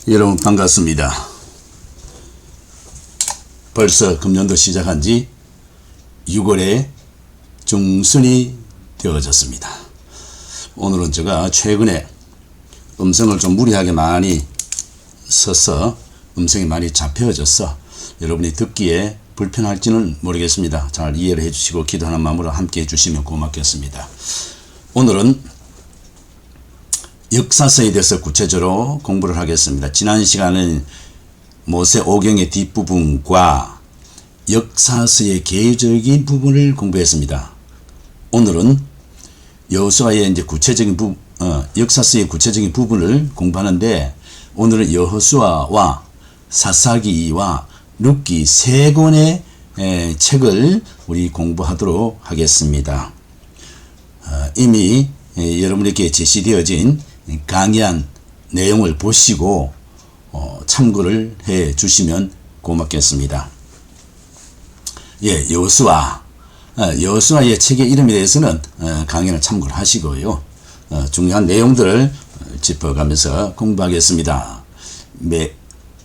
여러분 반갑습니다. 벌써 금년도 시작한 지 6월에 중순이 되어졌습니다. 오늘은 제가 최근에 음성을 좀 무리하게 많이 써서 음성이 많이 잡혀져서 여러분이 듣기에 불편할지는 모르겠습니다. 잘 이해를 해주시고 기도하는 마음으로 함께 해주시면 고맙겠습니다. 오늘은 역사서에 대해서 구체적으로 공부를 하겠습니다. 지난 시간은 모세오경의 뒷부분과 역사서의 개요적인 부분을 공부했습니다. 오늘은 여호수아의 이제 역사서의 구체적인 부분을 공부하는데, 오늘은 여호수아와 사사기와 룻기 세 권의 책을 우리 공부하도록 하겠습니다. 이미 여러분에게 제시되어진 강의한 내용을 보시고 참고를 해 주시면 고맙겠습니다. 여호수아의 책의 이름에 대해서는 강의를 참고를 하시고요. 중요한 내용들을 짚어가면서 공부하겠습니다.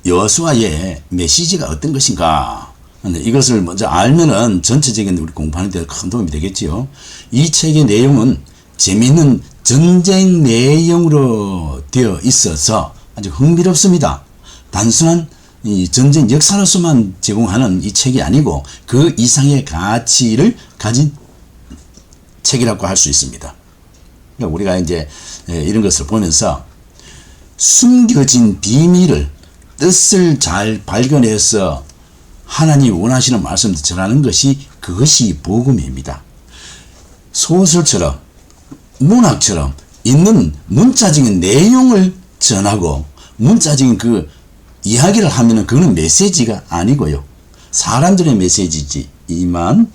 여호수아의 메시지가 어떤 것인가? 이것을 먼저 알면은 전체적인 우리 공부하는 데 큰 도움이 되겠지요. 이 책의 내용은 재미있는 전쟁 내용으로 되어 있어서 아주 흥미롭습니다. 단순한 이 전쟁 역사로서만 제공하는 이 책이 아니고 그 이상의 가치를 가진 책이라고 할 수 있습니다. 그러니까 우리가 이제 이런 것을 보면서 숨겨진 비밀을, 뜻을 잘 발견해서 하나님이 원하시는 말씀을 전하는 것이, 그것이 복음입니다. 소설처럼 문학처럼 있는 문자적인 내용을 전하고 문자적인 그 이야기를 하면은 그거는 메시지가 아니고요. 사람들의 메시지지만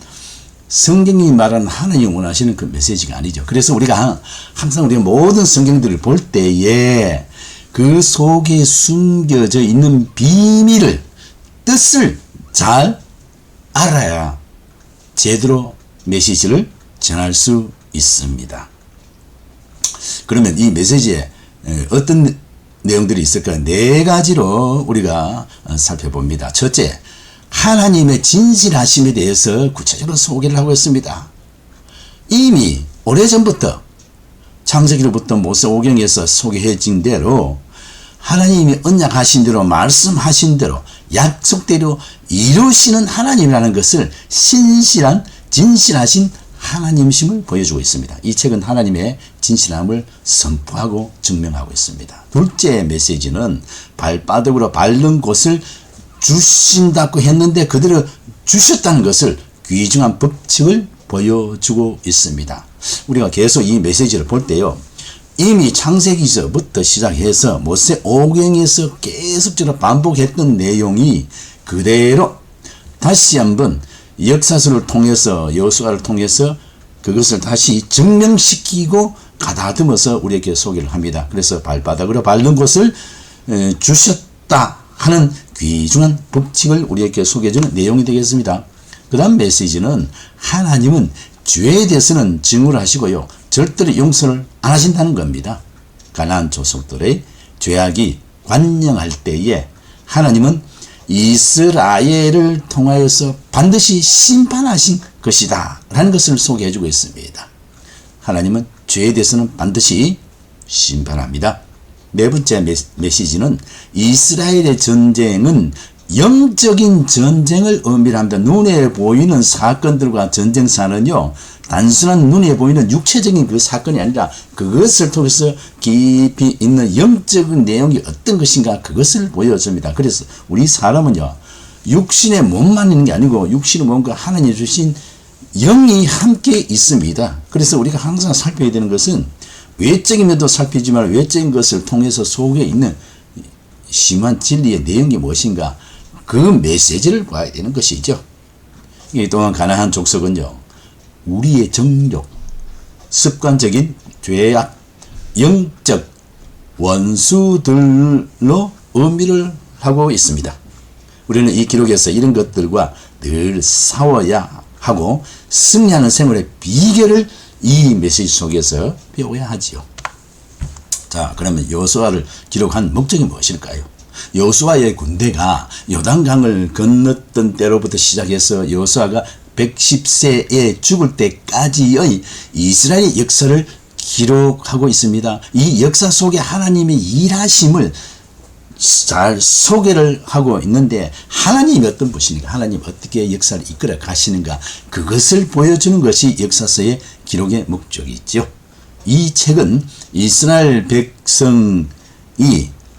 성경이 말하는 하나님이 원하시는 그 메시지가 아니죠. 그래서 우리가 항상 우리 모든 성경들을 볼 때에 그 속에 숨겨져 있는 비밀을, 뜻을 잘 알아야 제대로 메시지를 전할 수 있습니다. 그러면 이 메시지에 어떤 내용들이 있을까? 네 가지로 우리가 살펴봅니다. 첫째, 하나님의 진실하심에 대해서 구체적으로 소개를 하고 있습니다. 이미 오래전부터 창세기로부터 모세오경에서 소개해진 대로 하나님이 언약하신 대로, 말씀하신 대로, 약속대로 이루시는 하나님이라는 것을 신실한, 진실하신 하나님심을 보여주고 있습니다. 이 책은 하나님의 진실함을 선포하고 증명하고 있습니다. 둘째 메시지는 발바닥으로 밟는 곳을 주신다고 했는데 그대로 주셨다는 것을 귀중한 법칙을 보여주고 있습니다. 우리가 계속 이 메시지를 볼 때요, 이미 창세기서부터 시작해서 모세오경에서 계속적으로 반복했던 내용이 그대로 다시 한번 역사서를 통해서, 여호수아를 통해서 그것을 다시 증명시키고 가다듬어서 우리에게 소개를 합니다. 그래서 발바닥으로 밟는 곳을 주셨다 하는 귀중한 법칙을 우리에게 소개해주는 내용이 되겠습니다. 그 다음 메시지는 하나님은 죄에 대해서는 증오를 하시고요, 절대로 용서를 안 하신다는 겁니다. 가나안 족속들의 죄악이 관영할 때에 하나님은 이스라엘을 통하여서 반드시 심판하신 것이다 라는 것을 소개해주고 있습니다. 하나님은 죄에 대해서는 반드시 심판합니다. 네 번째 메시지는 이스라엘의 전쟁은 영적인 전쟁을 의미를 합니다. 눈에 보이는 사건들과 전쟁사는요, 단순한 눈에 보이는 육체적인 그 사건이 아니라 그것을 통해서 깊이 있는 영적인 내용이 어떤 것인가, 그것을 보여줍니다. 그래서 우리 사람은요, 육신의 몸만 있는 게 아니고 육신의 몸과 하나님이 주신 영이 함께 있습니다. 그래서 우리가 항상 살펴야 되는 것은 외적인 면도 살피지만 외적인 것을 통해서 속에 있는 심한 진리의 내용이 무엇인가, 그 메시지를 봐야 되는 것이죠. 이 또한 가나안 족속은요, 우리의 정욕, 습관적인 죄악, 영적 원수들로 의미를 하고 있습니다. 우리는 이 기록에서 이런 것들과 늘 싸워야 하고 승리하는 생활의 비결을 이 메시지 속에서 배워야 하지요. 자, 그러면 여호수아를 기록한 목적이 무엇일까요? 여호수아의 군대가 요단강을 건넜던 때로부터 시작해서 여호수아가 110세에 죽을 때까지의 이스라엘의 역사를 기록하고 있습니다. 이 역사 속에 하나님의 일하심을 잘 소개를 하고 있는데, 하나님이 어떤 분이신가, 하나님 어떻게 역사를 이끌어 가시는가, 그것을 보여주는 것이 역사서의 기록의 목적이죠. 이 책은 이스라엘 백성이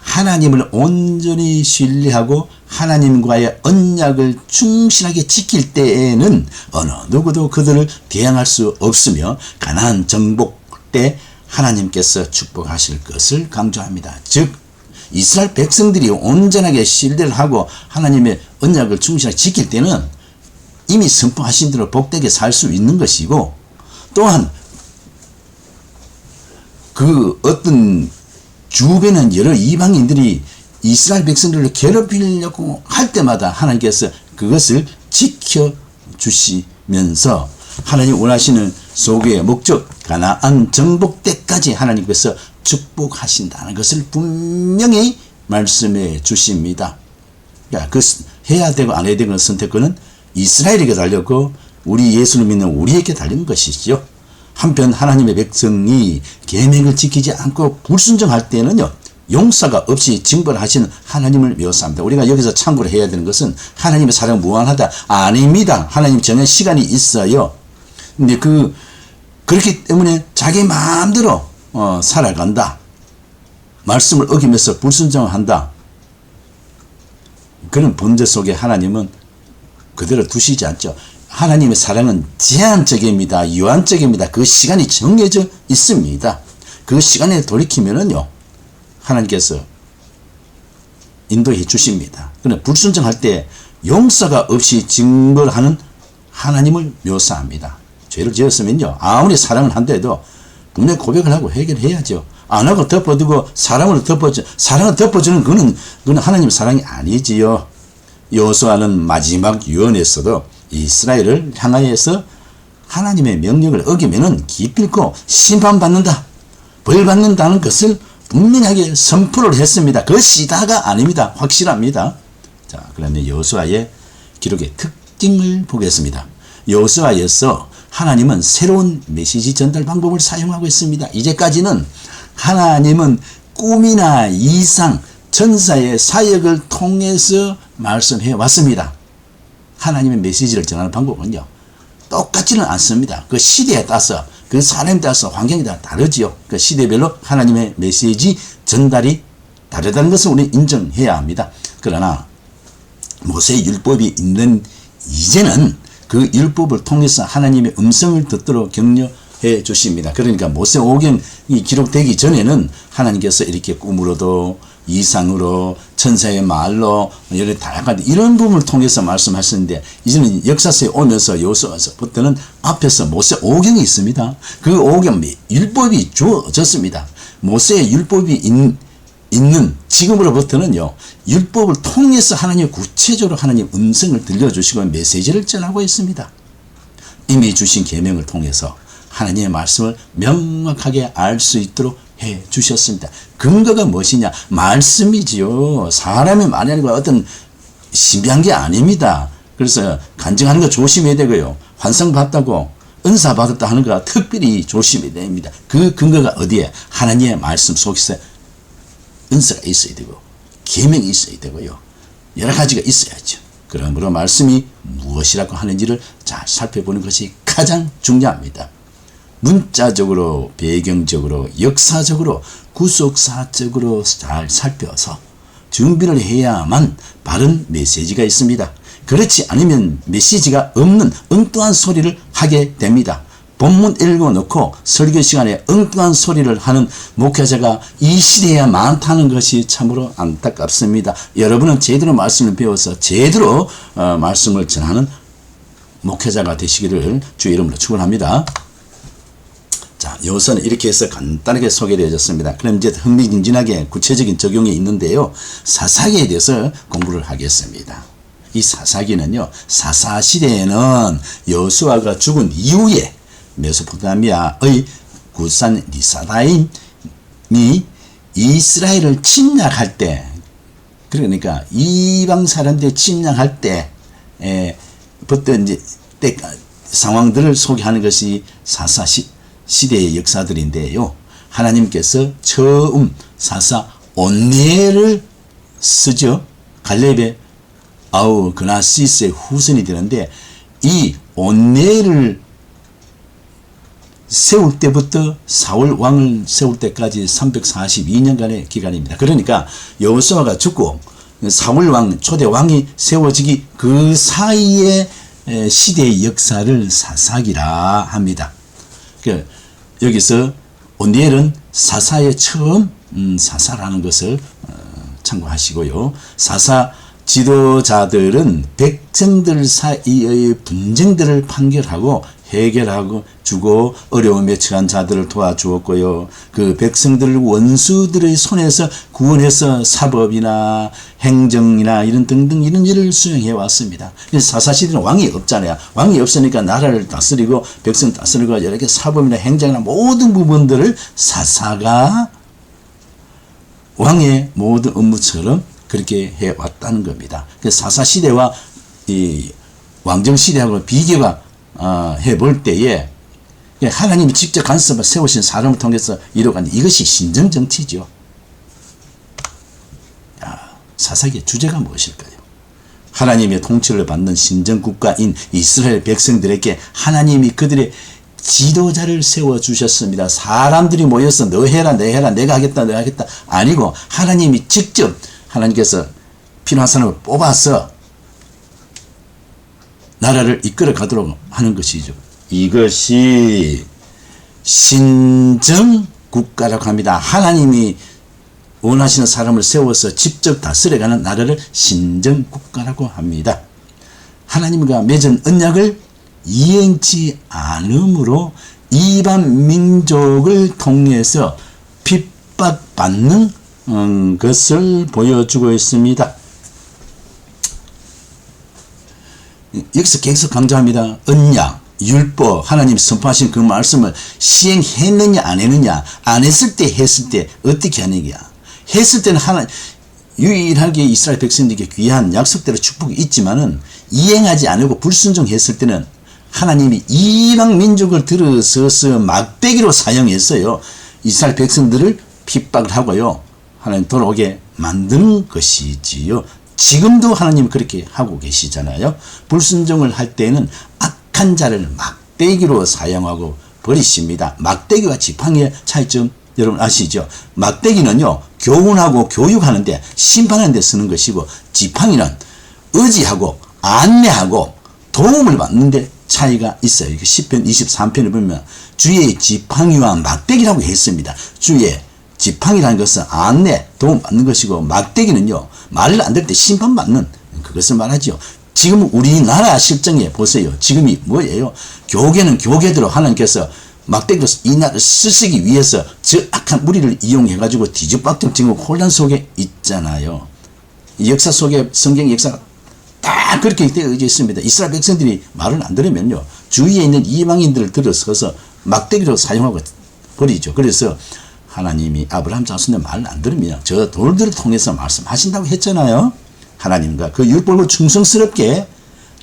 하나님을 온전히 신뢰하고 하나님과의 언약을 충실하게 지킬 때에는 어느 누구도 그들을 대항할 수 없으며, 가나안 정복 때 하나님께서 축복하실 것을 강조합니다. 즉 이스라엘 백성들이 온전하게 신뢰를 하고 하나님의 언약을 충실하게 지킬 때는 이미 선포하신 대로 복되게 살 수 있는 것이고, 또한 그 어떤 주변은 여러 이방인들이 이스라엘 백성들을 괴롭히려고 할 때마다 하나님께서 그것을 지켜주시면서 하나님 원하시는 소교의 목적, 가나안 정복 때까지 하나님께서 축복하신다는 것을 분명히 말씀해 주십니다. 그러니까 그 해야 되고 안 해야 되는 선택권은 이스라엘에게 달렸고 우리 예수를 믿는 우리에게 달린 것이죠. 한편 하나님의 백성이 계명을 지키지 않고 불순종할 때는요, 용서가 없이 징벌하시는 하나님을 묘사합니다. 우리가 여기서 참고를 해야 되는 것은 하나님의 사랑 무한하다 아닙니다. 하나님 전혀 시간이 있어요. 근데 그렇기 때문에 자기 마음대로 살아간다, 말씀을 어기면서 불순종한다, 그런 범죄 속에 하나님은 그대로 두시지 않죠. 하나님의 사랑은 제한적입니다. 유한적입니다. 그 시간이 정해져 있습니다. 그 시간에 돌이키면은요, 하나님께서 인도해 주십니다. 그러나 불순종할 때 용서가 없이 징벌하는 하나님을 묘사합니다. 죄를 지었으면요, 아무리 사랑을 한데도 분명히 고백을 하고 해결해야죠. 안 하고 덮어두고 사랑을 덮어주는 그는 하나님의 사랑이 아니지요. 여호수아는 마지막 유언에서도 이스라엘을 향하여서 하나님의 명령을 어기면은 기필코 심판받는다, 벌받는다는 것을 분명하게 선포를 했습니다. 그것이 다가 아닙니다. 확실합니다. 자, 그러면 여호수아의 기록의 특징을 보겠습니다. 여호수아에서 하나님은 새로운 메시지 전달 방법을 사용하고 있습니다. 이제까지는 하나님은 꿈이나 이상, 천사의 사역을 통해서 말씀해 왔습니다. 하나님의 메시지를 전하는 방법은요, 똑같지는 않습니다. 그 시대에 따라서, 그 사람에 따라서 환경이 다 다르지요. 그 시대별로 하나님의 메시지 전달이 다르다는 것을 우리는 인정해야 합니다. 그러나 모세의 율법이 있는 이제는 그 율법을 통해서 하나님의 음성을 듣도록 격려해 주십니다. 그러니까 모세 오경이 기록되기 전에는 하나님께서 이렇게 꿈으로도 이상으로 천사의 말로 여러 다양한 이런 부분을 통해서 말씀하시는데, 이제는 역사서에 오면서 여호수아서부터는 앞에서 모세 오경이 있습니다. 그 오경 율법이 주어졌습니다. 모세의 율법이 있는 지금으로부터는요, 율법을 통해서 하나님 구체적으로 하나님 음성을 들려주시고 메시지를 전하고 있습니다. 이미 주신 계명을 통해서 하나님의 말씀을 명확하게 알 수 있도록 해 주셨습니다. 근거가 무엇이냐? 말씀이지요. 사람의 말이 아니고 어떤 신비한 게 아닙니다. 그래서 간증하는 거 조심해야 되고요, 환상 봤다고 은사 받았다 하는 거 특별히 조심해야 됩니다. 그 근거가 어디에? 하나님의 말씀 속에서 은사가 있어야 되고 계명이 있어야 되고요, 여러 가지가 있어야죠. 그러므로 말씀이 무엇이라고 하는지를 잘 살펴보는 것이 가장 중요합니다. 문자적으로, 배경적으로, 역사적으로, 구속사적으로 잘 살펴서 준비를 해야만 바른 메시지가 있습니다. 그렇지 않으면 메시지가 없는 엉뚱한 소리를 하게 됩니다. 본문 읽어놓고 설교 시간에 엉뚱한 소리를 하는 목회자가 이 시대에 많다는 것이 참으로 안타깝습니다. 여러분은 제대로 말씀을 배워서 제대로 말씀을 전하는 목회자가 되시기를 주의 이름으로 축원합니다. 자, 여호수아는 이렇게 해서 간단하게 소개되어졌습니다. 그럼 이제 흥미진진하게 구체적인 적용이 있는데요, 사사기에 대해서 공부를 하겠습니다. 이 사사기는요, 사사시대에는 여호수아가 죽은 이후에 메소포타미아의 구산 리사다임이 이스라엘을 침략할 때 그러니까 이방 사람들 침략할 때부터 이제 상황들을 소개하는 것이 사사 시대의 역사들인데요. 하나님께서 처음 사사 온니엘을 쓰죠. 갈렙의 그나시스의 후손이 되는데, 이 온니엘을 세울 때부터 사울 왕을 세울 때까지 342년간의 기간입니다. 그러니까 여호수아가 죽고 사울 왕, 초대 왕이 세워지기 그 사이에 시대의 역사를 사사기라 합니다. 여기서 온니엘은 사사의 처음 사사라는 것을 참고하시고요. 사사 지도자들은 백성들 사이의 분쟁들을 판결하고 해결하고 주고 어려움에 처한 자들을 도와주었고요. 그 백성들을 원수들의 손에서 구원해서 사법이나 행정이나 이런 등등 이런 일을 수행해 왔습니다. 사사시대는 왕이 없잖아요. 왕이 없으니까 나라를 다스리고 백성 다스리고 여러 개 사법이나 행정이나 모든 부분들을 사사가 왕의 모든 업무처럼 그렇게 해왔다는 겁니다. 사사시대와 이 왕정시대하고 비교가 해볼 때에 하나님이 직접 간섭을 세우신 사람을 통해서 이루어간 이것이 신정정치죠. 사사기의 주제가 무엇일까요? 하나님의 통치를 받는 신정국가인 이스라엘 백성들에게 하나님이 그들의 지도자를 세워주셨습니다. 사람들이 모여서 너 해라 내 해라 내가 하겠다 내가 하겠다 아니고 하나님이 직접 하나님께서 필요한 사람을 뽑아서 나라를 이끌어 가도록 하는 것이죠. 이것이 신정국가라고 합니다. 하나님이 원하시는 사람을 세워서 직접 다스려가는 나라를 신정국가라고 합니다. 하나님과 맺은 언약을 이행치 않음으로 이방 민족을 통해서 핍박받는 것을 보여주고 있습니다. 여기서 계속 강조합니다. 언약, 율법, 하나님 선포하신 그 말씀을 시행했느냐 안 했느냐, 안 했을 때 했을 때 어떻게 하느냐. 했을 때는 유일하게 이스라엘 백성들에게 귀한 약속대로 축복이 있지만은 이행하지 않고 불순종했을 때는 하나님이 이방 민족을 들어서서 막대기로 사용했어요. 이스라엘 백성들을 핍박을 하고요. 하나님 돌아오게 만드는 것이지요. 지금도 하나님 그렇게 하고 계시잖아요. 불순종을 할 때는 악한 자를 막대기로 사용하고 버리십니다. 막대기와 지팡이의 차이점 여러분 아시죠? 막대기는요 교훈하고 교육하는데 심판하는 데 쓰는 것이고, 지팡이는 의지하고 안내하고 도움을 받는 데 차이가 있어요. 시편 23편을 보면 주의 지팡이와 막대기라고 했습니다. 주의 지팡이라는 것은 안내, 도움 받는 것이고, 막대기는요 말을 안 들을 때 심판받는 그것을 말하죠. 지금 우리나라 실정에 보세요. 지금이 뭐예요? 교계는 교계대로 하나님께서 막대기로 이 나라를 쓰시기 위해서 저 악한 무리를 이용해 가지고 뒤죽박죽 지금 혼란 속에 있잖아요. 이 역사 속에 성경 역사가 다 그렇게 되어 있습니다. 이스라엘 백성들이 말을 안 들으면요 주위에 있는 이방인들을 들어서서 막대기로 사용하고 버리죠. 그래서 하나님이 아브라함 자손의 말을 안 들으면 저 돌들을 통해서 말씀하신다고 했잖아요. 하나님과 그 율법을 충성스럽게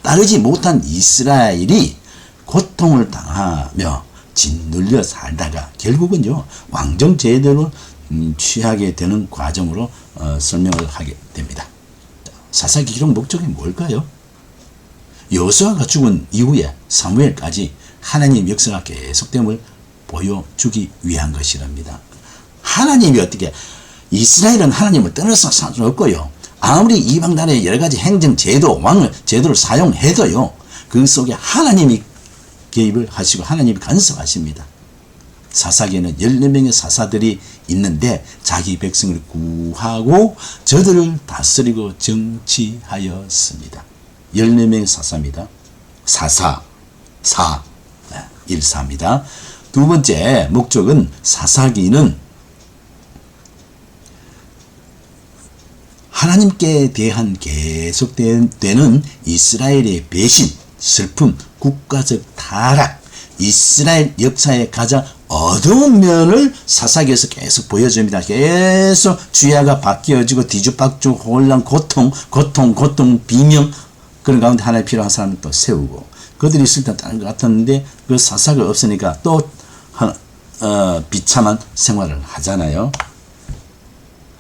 따르지 못한 이스라엘이 고통을 당하며 짓눌려 살다가 결국은요 왕정 제도로 취하게 되는 과정으로 설명을 하게 됩니다. 사사기 기록 목적이 뭘까요? 여호수아가 죽은 이후에 사무엘까지 하나님 역사가 계속됨을 보여주기 위한 것이랍니다. 하나님이 어떻게, 이스라엘은 하나님을 떠나서 살 수 없고요. 아무리 이방 나라의 여러 가지 행정 제도, 왕을 제도를 사용해도요 그 속에 하나님이 개입을 하시고 하나님이 간섭하십니다. 사사기에는 14명의 사사들이 있는데 자기 백성을 구하고 저들을 다스리고 정치하였습니다. 14명의 사사입니다. 일사입니다. 두 번째 목적은, 사사기는 하나님께 대한 계속되는 이스라엘의 배신, 슬픔, 국가적 타락, 이스라엘 역사의 가장 어두운 면을 사사기에서 계속 보여줍니다. 계속 주야가 바뀌어지고 뒤죽박죽 혼란 고통 비명 그런 가운데 하나님 필요한 사람을 또 세우고 그들이 있을 때 다른 것 같았는데 그 사사가 없으니까 또 비참한 생활을 하잖아요.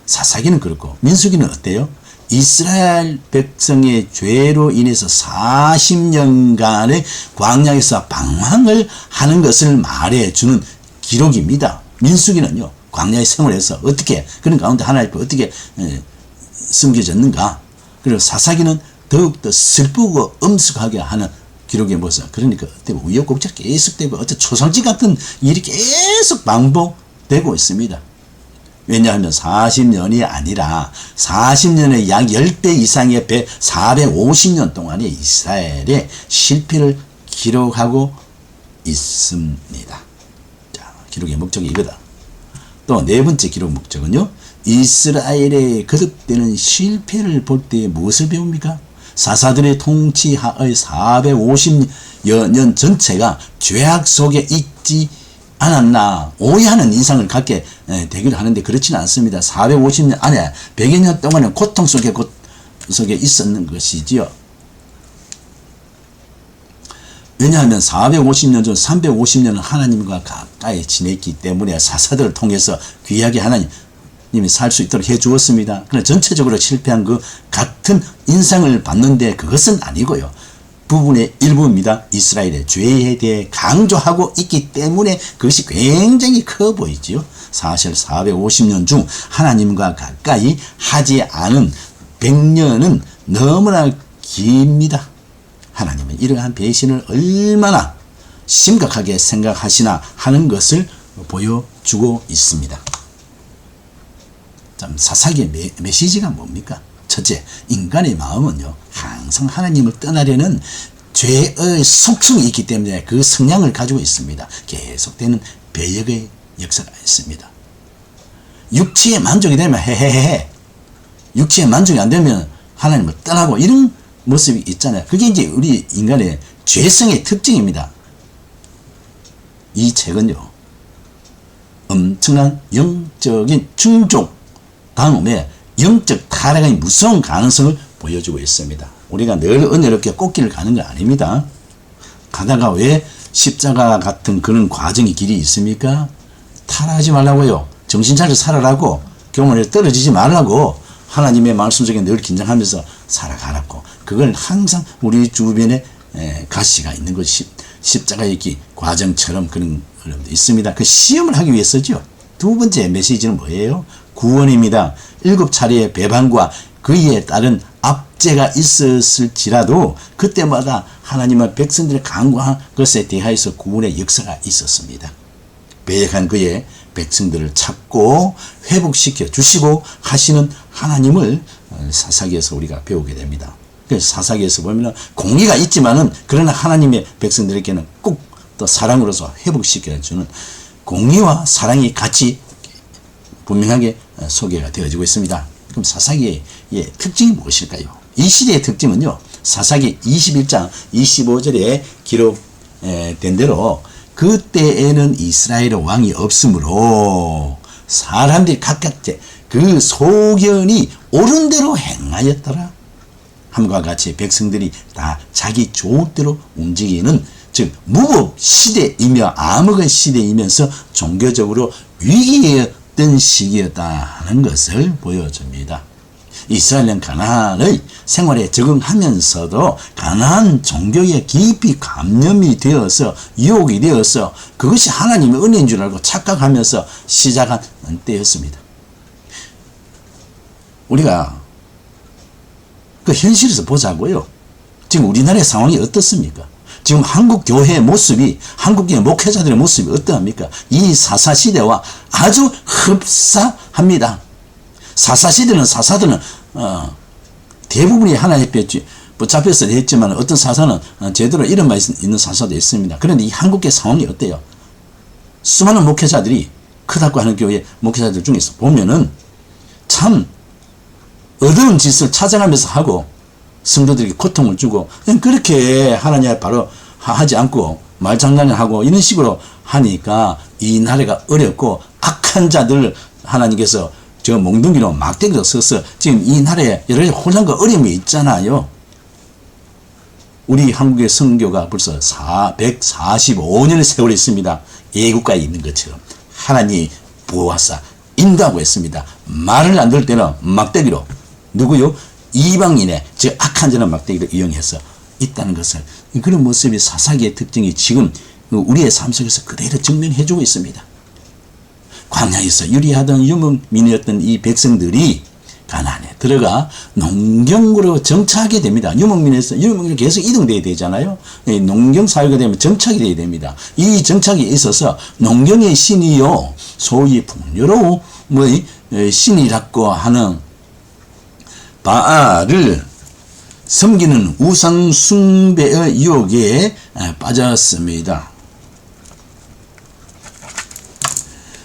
사사기는 그렇고 민수기는 어때요? 이스라엘 백성의 죄로 인해서 40년간의 광야에서 방황을 하는 것을 말해주는 기록입니다. 민수기는요, 광야의 생활에서 어떻게, 그런 가운데 하나님 어떻게 숨겨졌는가. 그리고 사사기는 더욱더 슬프고 엄숙하게 하는 기록의 모습. 그러니까 우여곡절 계속되고 어떤 초상집 같은 일이 계속 반복되고 있습니다. 왜냐하면 40년이 아니라 40년의 약 10배 이상의 450년 동안의 이스라엘의 실패를 기록하고 있습니다. 자, 기록의 목적이 이거다. 또 네 번째 기록 목적은요. 이스라엘의 거듭되는 실패를 볼 때 무엇을 배웁니까? 사사들의 통치하의 450여 년 전체가 죄악 속에 있지 않았나 오해하는 인상을 갖게 되기도 하는데 그렇지는 않습니다. 450년 안에 100여 년 동안은 고통 속에 있었는 것이지요. 왜냐하면 450년 전 350년은 하나님과 가까이 지냈기 때문에 사사들을 통해서 귀하게 하나님이 살 수 있도록 해 주었습니다. 그러나 전체적으로 실패한 그 같은 인상을 받는데 그것은 아니고요. 부분의 일부입니다. 이스라엘의 죄에 대해 강조하고 있기 때문에 그것이 굉장히 커 보이지요. 사실 450년 중 하나님과 가까이 하지 않은 100년은 너무나 깁니다. 하나님은 이러한 배신을 얼마나 심각하게 생각하시나 하는 것을 보여주고 있습니다. 사사기의 메시지가 뭡니까? 첫째, 인간의 마음은요, 항상 하나님을 떠나려는 죄의 속성이 있기 때문에 그 성향을 가지고 있습니다. 계속되는 배역의 역사가 있습니다. 육체의 만족이 되면 헤헤헤, 육체의 만족이 안 되면 하나님을 떠나고 이런 모습이 있잖아요. 그게 이제 우리 인간의 죄성의 특징입니다. 이 책은요, 엄청난 영적인 충족 다음에 영적 타락의 무서운 가능성을 보여주고 있습니다. 우리가 늘 은혜롭게 꽃길을 가는 거 아닙니다. 가다가 왜 십자가 같은 그런 과정의 길이 있습니까? 타락하지 말라고요. 정신 차려 살아라고, 교만에 떨어지지 말라고, 하나님의 말씀 속에 늘 긴장하면서 살아가라고. 그걸 항상 우리 주변에 가시가 있는 것이 십자가의 길 과정처럼 그런 어려움도 있습니다. 그 시험을 하기 위해서죠. 두 번째 메시지는 뭐예요? 구원입니다. 7차례의 배반과 그에 따른 압제가 있었을지라도 그때마다 하나님의 백성들의 강구한 것에 대하여서 구원의 역사가 있었습니다. 배역한 그의 백성들을 찾고 회복시켜 주시고 하시는 하나님을 사사기에서 우리가 배우게 됩니다. 그래서 사사기에서 보면 공의가 있지만은 그러나 하나님의 백성들에게는 꼭 또 사랑으로서 회복시켜 주는 공의와 사랑이 같이 분명하게 소개가 되어지고 있습니다. 그럼 사사기의 특징이 무엇일까요? 이 시대의 특징은요, 사사기 21장 25절에 기록된 대로 그때에는 이스라엘 왕이 없으므로 사람들이 각각 그 소견이 옳은 대로 행하였더라. 함과 같이 백성들이 다 자기 좋은 대로 움직이는, 즉 무법 시대이며 암흑의 시대이면서 종교적으로 위기였던 시기였다 하는 것을 보여줍니다. 이스라엘은 가나안의 생활에 적응하면서도 가나안 종교에 깊이 감염이 되어서 유혹이 되어서 그것이 하나님의 은혜인 줄 알고 착각하면서 시작한 때였습니다. 우리가 그 현실에서 보자고요. 지금 우리나라의 상황이 어떻습니까? 지금 한국 교회의 모습이, 한국 교회 목회자들의 모습이 어떠합니까? 이 사사시대와 아주 흡사합니다. 사사시대는 사사들은 대부분이 하나님 앞에 붙잡혀서 했지만 어떤 사사는 제대로 이름만 있는 사사도 있습니다. 그런데 이 한국의 상황이 어때요? 수많은 목회자들이 크다고 하는 교회 목회자들 중에서 보면은 참 어두운 짓을 찾아가면서 하고 성도들에게 고통을 주고 그렇게 하나님 바로 하지 않고 말장난하고 이런 식으로 하니까 이 나라가 어렵고 악한 자들 하나님께서 저 몽둥이로 막대기로 써서 지금 이 나라에 여러 가지 혼란과 어려움이 있잖아요. 우리 한국의 선교가 벌써 145년의 세월이 있습니다. 애국가에 있는 것처럼 하나님이 보아사 인도하고 있습니다. 말을 안 들을 때는 막대기로 누구요? 이방인의 즉 악한 자는 막대기로 이용해서 있다는 것을 그런 모습이 사사기의 특징이 지금 우리의 삶 속에서 그대로 증명해주고 있습니다. 광야에서 유리하던 유목민이었던 이 백성들이 가나안에 들어가 농경으로 정착하게 됩니다. 유목민이 계속 이동돼야 되잖아요. 농경 사회가 되면 정착이 돼야 됩니다. 이 정착에 있어서 농경의 신이요 소위 풍요로운 신이라고 하는 바알을 섬기는 우상 숭배의 유혹에 빠졌습니다.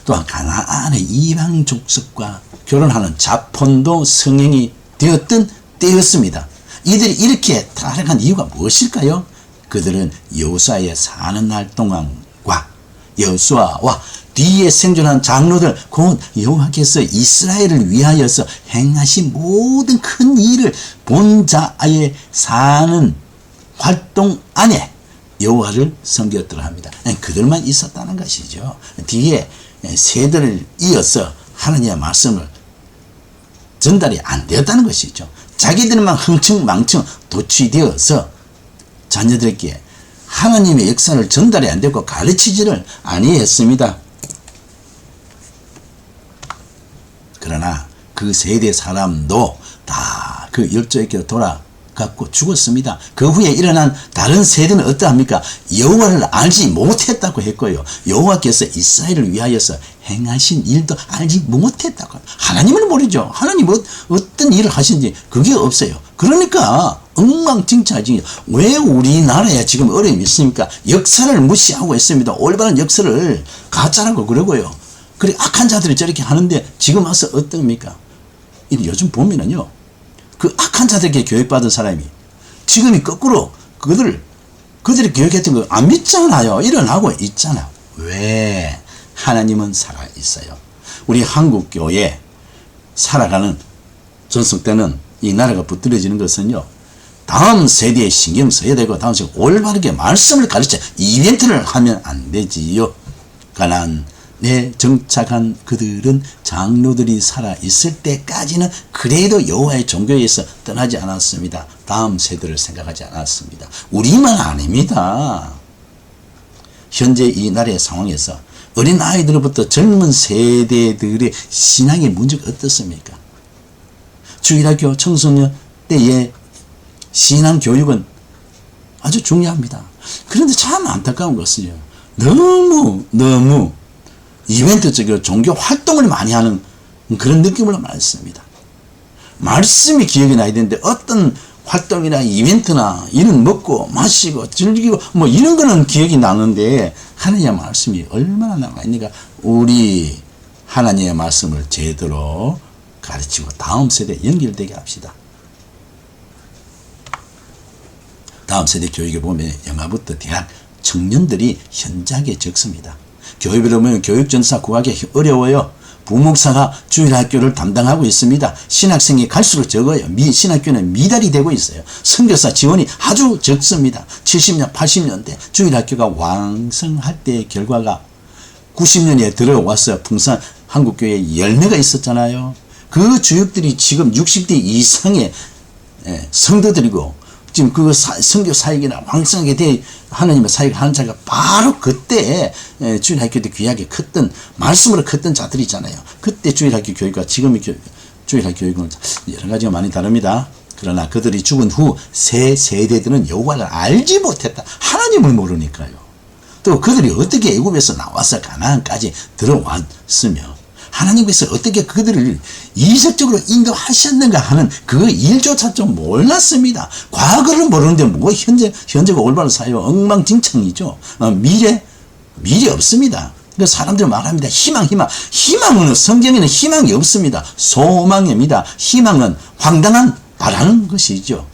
또한 가나안의 이방 족속과 결혼하는 자폰도 성행이 되었던 때였습니다. 이들이 이렇게 타락한 이유가 무엇일까요? 그들은 여호수아의 사는 날 동안과 여호수아와 뒤에 생존한 장로들 곧 여호와께서 이스라엘을 위하여서 행하신 모든 큰 일을 본 자의 사는 활동 안에 여호와를 섬겼더라 합니다. 그들만 있었다는 것이죠. 뒤에 세대를 이어서 하나님의 말씀을 전달이 안 되었다는 것이죠. 자기들만 흥청망청 도취되어서 자녀들에게 하나님의 역사를 전달이 안 되고 가르치지를 아니했습니다. 그러나 그 세대 사람도 다 그 열조에게로 돌아갔고 죽었습니다. 그 후에 일어난 다른 세대는 어떠합니까? 여호와를 알지 못했다고 했고요. 여호와께서 이스라엘을 위하여서 행하신 일도 알지 못했다고. 하나님을 모르죠. 하나님 어떤 일을 하신지 그게 없어요. 그러니까 엉망진창이지. 왜 우리나라에 지금 어려움이 있습니까? 역사를 무시하고 있습니다. 올바른 역사를 가짜라고 그러고요. 그래 악한 자들이 저렇게 하는데 지금 와서 어떻습니까? 요즘 보면은요, 그 악한 자들에게 교육받은 사람이 지금이 거꾸로 그들이 교육했던 거 안 믿잖아요. 일어나고 있잖아요. 왜? 하나님은 살아 있어요. 우리 한국교회 살아가는 전속 때는 이 나라가 붙들어지는 것은요, 다음 세대에 신경 써야 되고 다음 세대 올바르게 말씀을 가르쳐 이벤트를 하면 안 되지요. 가나안에 정착한 그들은 장로들이 살아있을 때까지는 그래도 여호와의 종교에서 떠나지 않았습니다. 다음 세대를 생각하지 않았습니다. 우리만 아닙니다. 현재 이 나라의 상황에서 어린 아이들로부터 젊은 세대들의 신앙의 문제가 어떻습니까? 주일학교 청소년 때의 신앙 교육은 아주 중요합니다. 그런데 참 안타까운 것은요, 너무 이벤트적으로 종교 활동을 많이 하는 그런 느낌으로 많습니다. 말씀이 기억이 나야 되는데 어떤 활동이나 이벤트나 이런 먹고 마시고 즐기고 뭐 이런 거는 기억이 나는데 하나님의 말씀이 얼마나 남아있는가. 우리 하나님의 말씀을 제대로 가르치고 다음 세대에 연결되게 합시다. 다음 세대 교육에 보면 영아부터 대학 청년들이 현저하게 적습니다. 교육으로 보면 교육전사 구하기 어려워요. 부목사가 주일학교를 담당하고 있습니다. 신학생이 갈수록 적어요. 신학교는 미달이 되고 있어요. 선교사 지원이 아주 적습니다. 70년, 80년대 주일학교가 왕성할 때의 결과가 90년에 들어와서 풍산 한국교회에 열매가 있었잖아요. 그 주역들이 지금 60대 이상의 성도들이고 지금 그 선교 사역이나 왕성하게 돼 하나님의 사역을 하는 자가 바로 그때 주일학교 때 귀하게 컸던 말씀으로 컸던 자들이잖아요. 그때 주일학교 교육과 지금의 주일학교 교육은 여러 가지가 많이 다릅니다. 그러나 그들이 죽은 후 새 세대들은 여호와를 알지 못했다. 하나님을 모르니까요. 또 그들이 어떻게 애굽에서 나와서 가나안까지 들어왔으며 하나님께서 어떻게 그들을 이색적으로 인도하셨는가 하는 그 일조차 좀 몰랐습니다. 과거를 모르는데 뭐 현재가 올바른 사회와 엉망진창이죠. 미래 없습니다. 그 사람들 말합니다. 희망은 성경에는 희망이 없습니다. 소망입니다. 희망은 황당한 바라는 것이죠.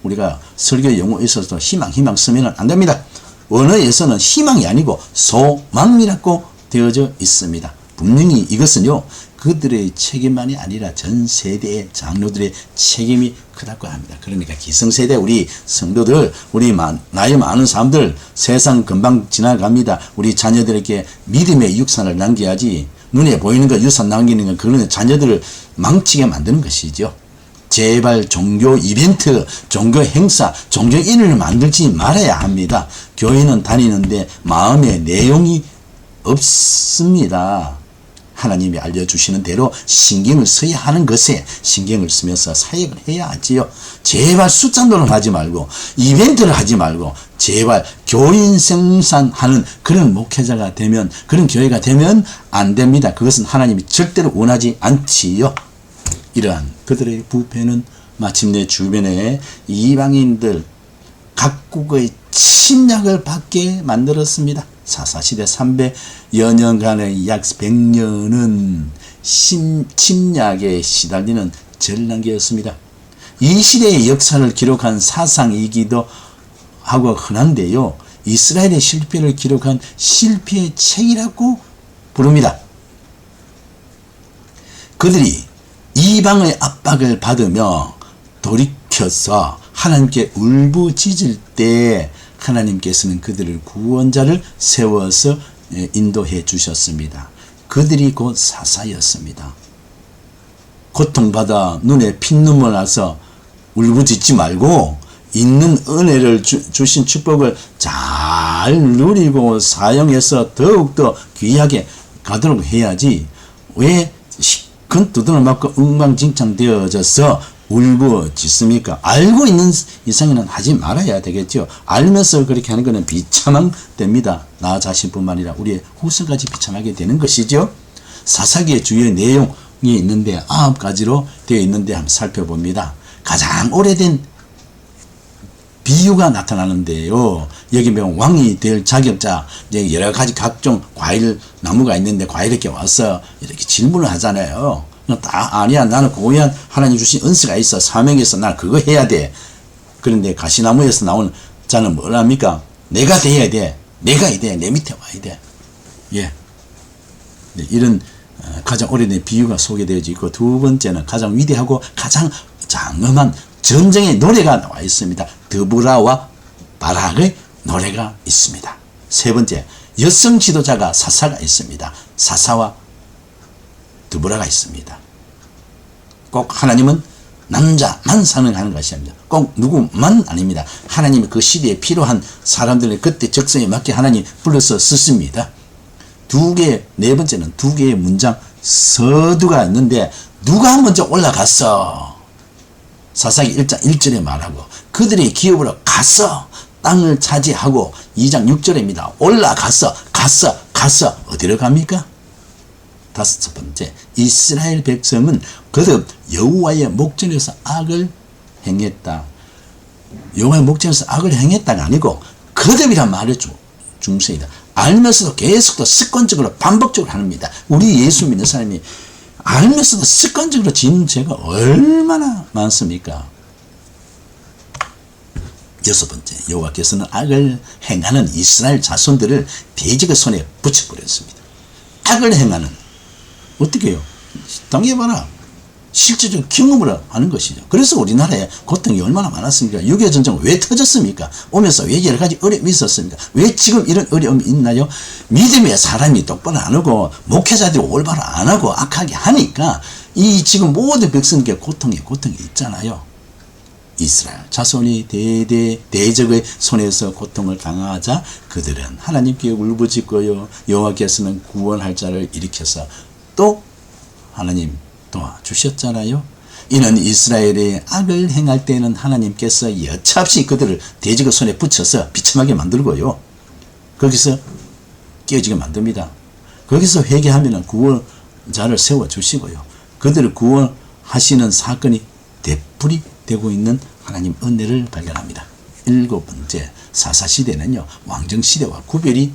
우리가 설교 용어에 있어서 희망 쓰면 안 됩니다. 언어에서는 희망이 아니고 소망이라고 되어져 있습니다. 분명히 이것은요, 그들의 책임만이 아니라 전 세대의 장로들의 책임이 크다고 합니다. 그러니까 기성세대 우리 성도들, 우리 나이 많은 사람들, 세상 금방 지나갑니다. 우리 자녀들에게 믿음의 유산을 남겨야지, 눈에 보이는 거 유산 남기는 건 그런 자녀들을 망치게 만드는 것이죠. 제발 종교 이벤트, 종교 행사, 종교인을 만들지 말아야 합니다. 교회는 다니는데 마음의 내용이 없습니다. 하나님이 알려주시는 대로 신경을 써야 하는 것에 신경을 쓰면서 사역을 해야 하지요. 제발 숫자 노릇하지 말고 이벤트를 하지 말고 제발 교인 생산하는 그런 목회자가 되면, 그런 교회가 되면 안 됩니다. 그것은 하나님이 절대로 원하지 않지요. 이러한 그들의 부패는 마침내 주변에 이방인들 각국의 침략을 받게 만들었습니다. 사사시대 300여 년간의 약 100년은 침략에 시달리는 전란기였습니다. 이 시대의 역사를 기록한 사상이기도 하고 흔한데요, 이스라엘의 실패를 기록한 실패의 책이라고 부릅니다. 그들이 이방의 압박을 받으며 돌이켜서 하나님께 울부짖을 때 하나님께서는 그들을 구원자를 세워서 인도해 주셨습니다. 그들이 곧 사사였습니다. 고통받아 눈에 핏눈물 나서 울부짖지 말고 있는 은혜를 주신 축복을 잘 누리고 사용해서 더욱더 귀하게 가도록 해야지, 왜 큰 두드러 맞고 엉망진창 되어져서 울부짖습니까? 알고 있는 이상에는 하지 말아야 되겠죠. 알면서 그렇게 하는 것은 비참한 됩니다. 나 자신뿐만 아니라 우리의 후손까지 비참하게 되는 것이죠. 사사기의 주요 내용이 있는데 9가지로 되어 있는데 한번 살펴봅니다. 가장 오래된 비유가 나타나는데요, 여기 보면 왕이 될 자격자, 여러 가지 각종 과일 나무가 있는데 과일에게 와서 이렇게 질문을 하잖아요. 다 아니야, 나는 고유한 하나님 주신 은사가 있어, 사명이 있어, 나 그거 해야 돼. 그런데 가시나무에서 나온 자는 뭘 합니까? 내가 돼야 돼, 내가 돼, 내 밑에 와야 돼. 예, 네, 이런 가장 오래된 비유가 소개되어져 있고, 두 번째는 가장 위대하고 가장 장엄한 전쟁의 노래가 나와 있습니다. 드보라와 바락의 노래가 있습니다. 세 번째, 여성 지도자가 사사가 있습니다. 사사와 드보라가 있습니다. 꼭 하나님은 남자만 사랑하는 것이 아닙니다. 꼭 누구만 아닙니다. 하나님이 그 시대에 필요한 사람들의 그때 적성에 맞게 하나님 불러서 쓰십니다. 네 번째는 두 개의 문장 서두가 있는데, 누가 먼저 올라갔어? 사사기 1장 1절에 말하고, 그들의 기업으로 가서 땅을 차지하고, 2장 6절입니다. 올라가서, 가서 어디로 갑니까? 다섯 번째, 이스라엘 백성은 거듭 여호와의 목전에서 악을 행했다. 여호와의 목전에서 악을 행했다가 아니고 거듭이란 말을 중세이다. 알면서도 계속 습관적으로 반복적으로 합니다. 우리 예수 믿는 사람이 알면서도 습관적으로 지는 죄가 얼마나 많습니까? 여섯 번째, 여호와께서는 악을 행하는 이스라엘 자손들을 돼지의 손에 붙여버렸습니다. 악을 행하는, 어떻게 해요? 당해봐라. 실제적 경험을 하는 것이죠. 그래서 우리나라에 고통이 얼마나 많았습니까? 6.25 전쟁 왜 터졌습니까? 오면서 왜 여러 가지 어려움이 있었습니까? 왜 지금 이런 어려움이 있나요? 믿음의 사람이 똑바로 안 하고, 목회자들이 올바로 안 하고 악하게 하니까 이 지금 모든 백성에게 고통이 있잖아요. 이스라엘 자손이 대적의 손에서 고통을 당하자 그들은 하나님께 울부짖고요, 여호와께서는 구원할 자를 일으켜서 또 하나님 도와주셨잖아요. 이는 이스라엘이 악을 행할 때는 하나님께서 여차없이 그들을 돼지의 손에 붙여서 비참하게 만들고요, 거기서 깨어지게 만듭니다. 거기서 회개하면 구원자를 세워주시고요, 그들을 구원하시는 사건이 되풀이 되고 있는 하나님 은혜를 발견합니다. 일곱 번째, 사사시대는요, 왕정시대와 구별이